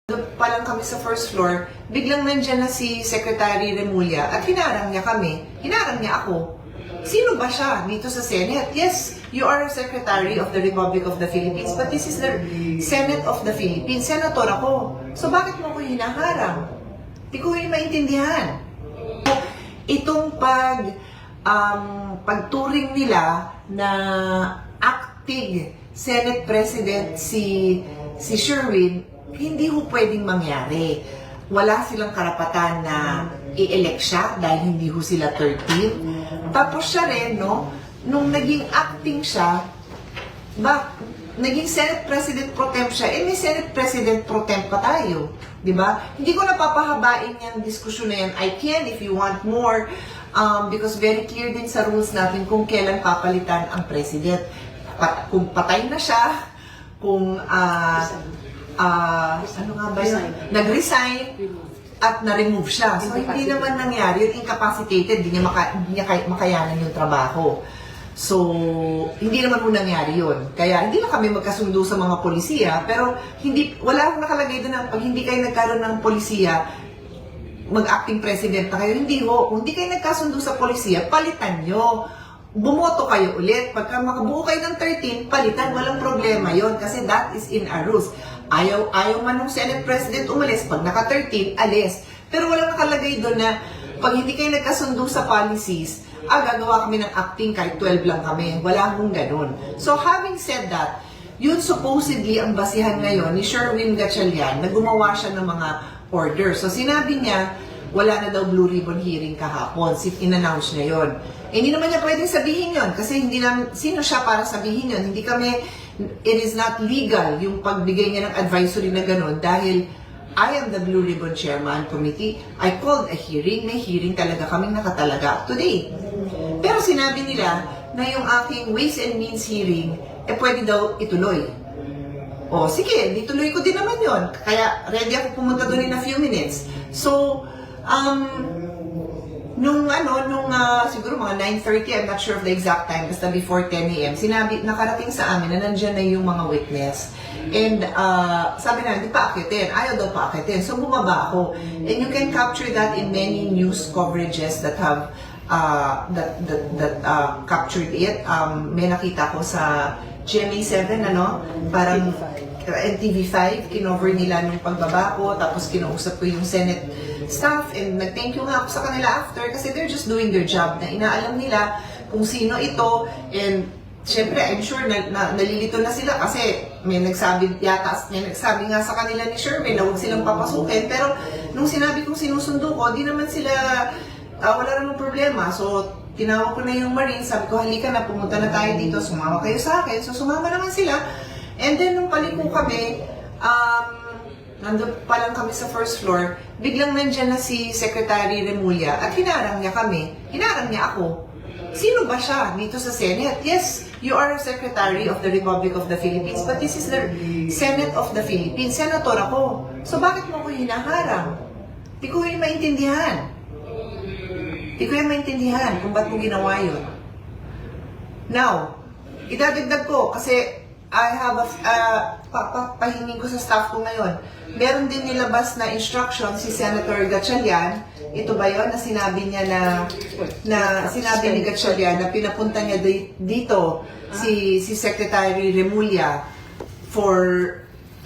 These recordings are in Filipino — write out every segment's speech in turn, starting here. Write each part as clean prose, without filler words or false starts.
Doon pa lang kami sa first floor, biglang nandyan na si Secretary Remulla at hinarang niya kami. Hinarang niya ako. Sino ba siya dito sa Senate? Yes, you are a Secretary of the Republic of the Philippines, but this is the Senate of the Philippines. Senator ako. So bakit mo ako hinaharang? Di ko yung maintindihan. Itong pagturing nila na acting Senate President si Sherwin, hindi ho pwedeng mangyari. Wala silang karapatan na i-elect siya dahil hindi ho sila 13. Tapos siya rin, no, nung naging acting siya, naging Senate President Pro Temp siya, may Senate President Pro Temp pa tayo. Diba? Hindi ko napapahabain yung diskusyon na yan. I can if you want more, because very clear din sa rules natin kung kailan papalitan ang President. Kung patay na siya, kung ano nga ba yun? Nag-resign at na-remove siya. So, hindi naman nangyari yun. Incapacitated, hindi niya makayanan yung trabaho. So, hindi naman mo nangyari yun. Kaya, hindi na kami magkasundo sa mga polisiya, pero wala akong nakalagay doon na pag hindi kayo nagkaroon ng polisiya, mag-acting president na kayo. Hindi ho. Kung hindi kayo nagkasundo sa polisiya, palitan nyo. Bumoto kayo ulit. Pagka makabuo kayo ng 13, palitan. Walang problema yon kasi that is in our rules. Ayaw man ng Senate President umalis. Pag naka-13, alis. Pero walang nakalagay doon na pag hindi kayo nagkasundo sa policies, gagawa kami ng acting kahit 12 lang kami. Wala akong ganun. So having said that, yun supposedly ang basihan ngayon ni Sherwin Gatchalian na gumawa siya ng mga order. So sinabi niya, wala na daw Blue Ribbon hearing kahapon. In-announce niya yun. Hindi naman niya pwedeng sabihin yun kasi hindi namin, sino siya para sabihin yun? Hindi kami, it is not legal yung pagbigay niya ng advisory na gano'n dahil I am the Blue Ribbon Chairman Committee. I called a hearing. May hearing talaga kaming nakatalaga today. Pero sinabi nila na yung aking Ways and Means hearing, pwede daw ituloy. O sige, ituloy ko din naman yon. Kaya ready ako pumunta doon in a few minutes. So, siguro mga 9:30, I'm not sure of the exact time, basta before 10 a.m., nakarating sa amin na nandyan na yung mga witness. And sabi na, di pa akitin. Ayaw daw pa akitin. So bumaba ako. And you can capture that in many news coverages that have captured it. May nakita ko sa GMA7, parang TV5, kinover nila nung pagbaba ko, tapos kinausap ko yung Senate staff, and nag-thank you nga ako sa kanila after kasi they're just doing their job na inaalam nila kung sino ito, and syempre, I'm sure nalilito na sila kasi may nagsabi nga sa kanila ni Sherwin na huwag silang papasukin, pero nung sinabi kong sinusundo ko, di naman sila, wala namang problema. So, tinawag ko na yung Marines, sabi ko, halika na, pumunta na tayo dito, sumama kayo sa akin. So, sumama naman sila. And then, nung paliko kami, nandun pa lang kami sa first floor, biglang nandyan na si Secretary Remulla at hinarang niya kami. Hinarang niya ako. Sino ba siya dito sa Senate? Yes, you are a Secretary of the Republic of the Philippines, but this is the Senate of the Philippines. Senator ako. So bakit mo ako hinaharang? Di ko yung maintindihan. Kung ba't mo ginawa yun. Now, idadagdag ko kasi I have pahingin ko sa staff ko ngayon. Meron din nilabas na instruction si Senator Gatchalian. Ito ba yun na sinabi niya sinabi ni Gatchalian na pinapunta niya dito si Secretary Remulla for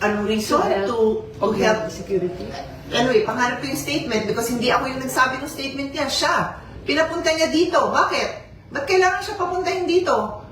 anong reason? To help security. Anyway, pangarap ko yung statement because hindi ako yung nagsabi ng statement niya. Siya. Pinapunta niya dito. Bakit? Ba't kailangan siya papuntahin dito?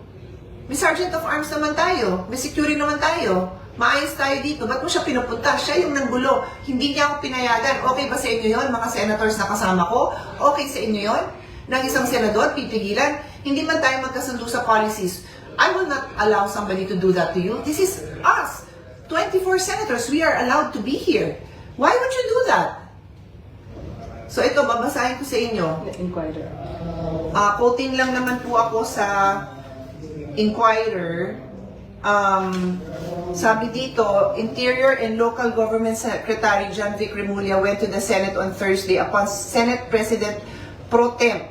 May Sergeant of Arms naman tayo. May security naman tayo. Maayos tayo dito. Ba't mo siya pinupunta? Siya yung nanggulo. Hindi niya ako pinayagan. Okay ba sa inyo yon, mga senators na kasama ko? Okay sa inyo yon? Nang isang senador, pipigilan? Hindi man tayo magkasundo sa policies. I will not allow somebody to do that to you. This is us. 24 senators. We are allowed to be here. Why would you do that? So ito, babasahin ko sa inyo. Inquirer. Quoting lang naman po ako sa Inquirer. Sabi dito, Interior and Local Government Secretary John Vic Remulla went to the Senate on Thursday upon Senate President Pro Temp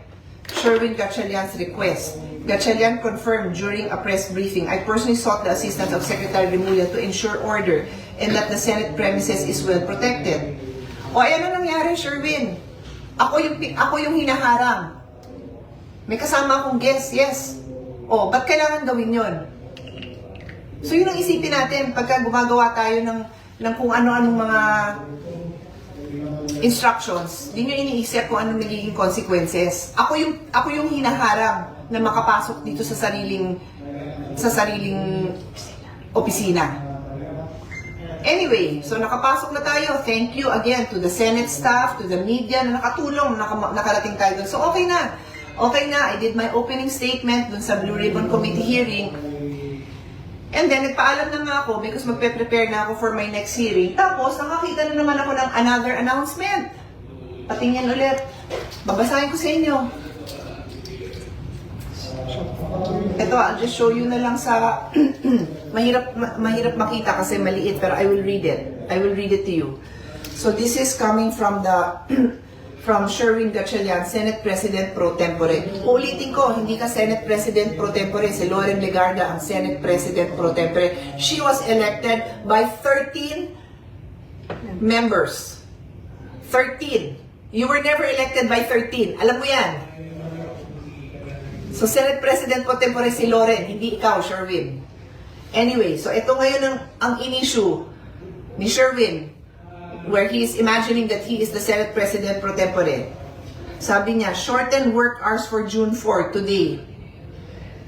Sherwin Gatchalian's request. Gatchalian confirmed during a press briefing, I personally sought the assistance of Secretary Remulla to ensure order and that the Senate premises is well protected. O ayan na nangyari, Sherwin. Ako yung hinaharang. May kasama akong guest, yes. O, ba't kailangan gawin yon? So yun ang isipin natin pagka gumagawa tayo ng kung ano-anong mga instructions, di nyo iniisip kung anong nagiging consequences. Ako yung hinaharang na makapasok dito sa sariling opisina. Anyway, so nakapasok na tayo. Thank you again to the Senate staff, to the media na nakatulong, nakarating tayo dun. So okay na. Okay na. I did my opening statement dun sa Blue Ribbon Committee hearing. And then, nagpaalam na nga ako because magpe-prepare na ako for my next hearing. Tapos, nakakita na naman ako ng another announcement. Patingin ulit. Babasahin ko sa inyo. Ito, I'll just show you na lang sa... mahirap makita kasi maliit, pero I will read it. I will read it to you. So, this is coming from the... from Sherwin Gatchalian, Senate President Pro Tempore. Uulitin ko, hindi ka Senate President Pro Tempore, si Loren Legarda ang Senate President Pro Tempore. She was elected by 13 members. 13. You were never elected by 13. Alam mo yan. So, Senate President Pro Tempore si Loren, hindi ikaw, Sherwin. Anyway, so ito ngayon ang in-issue ni Sherwin, where he is imagining that he is the Senate President pro tempore. Sabi niya, shorten work hours for June 4 today.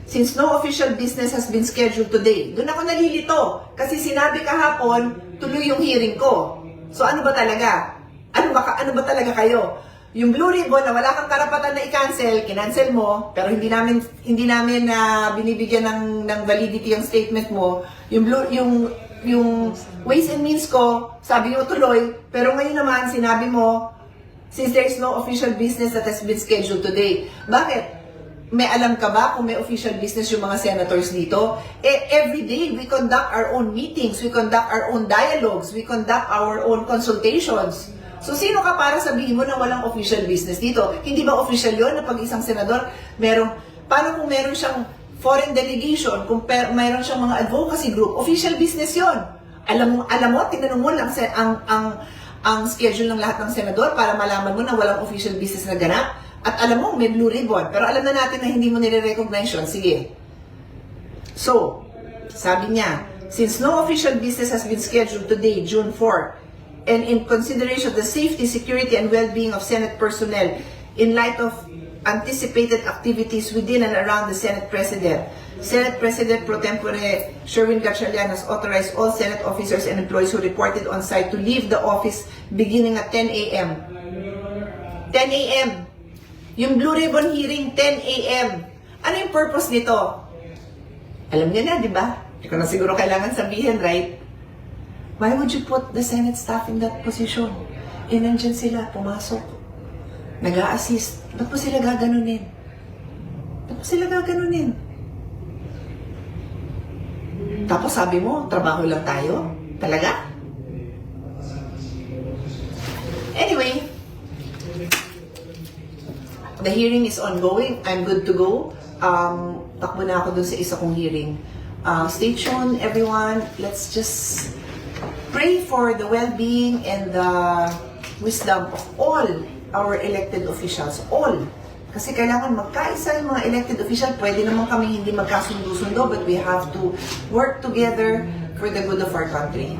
Since no official business has been scheduled today. Doon ako nalilito. Kasi sinabi kahapon, tuloy yung hearing ko. So ano ba talaga? Ano ba talaga kayo? Yung Blue Ribbon na wala kang karapatan na i-cancel, kinancel mo, pero hindi namin binibigyan ng validity yung statement mo. Yung ways and means ko, sabi nyo tuloy, pero ngayon naman sinabi mo, since there is no official business that has been scheduled today. Bakit? May alam ka ba kung may official business yung mga senators dito? Every day, we conduct our own meetings, we conduct our own dialogues, we conduct our own consultations. So, sino ka para sabihin mo na walang official business dito? Hindi ba official yun na pag isang senador, paano kung meron siyang foreign delegation, kung mayroon siyang mga advocacy group, official business yon. Alam mo, tinanong mo lang ang schedule ng lahat ng senador para malaman mo na walang official business na ganap. At alam mo, may Blue Ribbon. Pero alam na natin na hindi mo nire-recognize yun. Sige. So, sabi niya, since no official business has been scheduled today, June 4, and in consideration of the safety, security, and well-being of Senate personnel, in light of anticipated activities within and around the Senate President Pro Tempore Sherwin Gatchalian has authorized all Senate officers and employees who reported on site to leave the office beginning at 10 a.m. 10 a.m. Yung Blue Ribbon hearing, 10 a.m. Ano yung purpose nito? Alam niyo na, di ba? Hindi ko na siguro kailangan sabihin, right? Why would you put the Senate staff in that position? Nandyan sila, pumasok. Nag-a-assist. Ba't mo sila gaganunin? Tapos sabi mo, trabaho lang tayo? Talaga? Anyway, the hearing is ongoing. I'm good to go. Takbo na ako dun sa isa kong hearing. Stay tuned, everyone. Let's just pray for the well-being and the wisdom of all our elected officials. All. Kasi kailangan magkaisa yung mga elected official. Pwede naman kami hindi magkasundo-sundo, but we have to work together for the good of our country.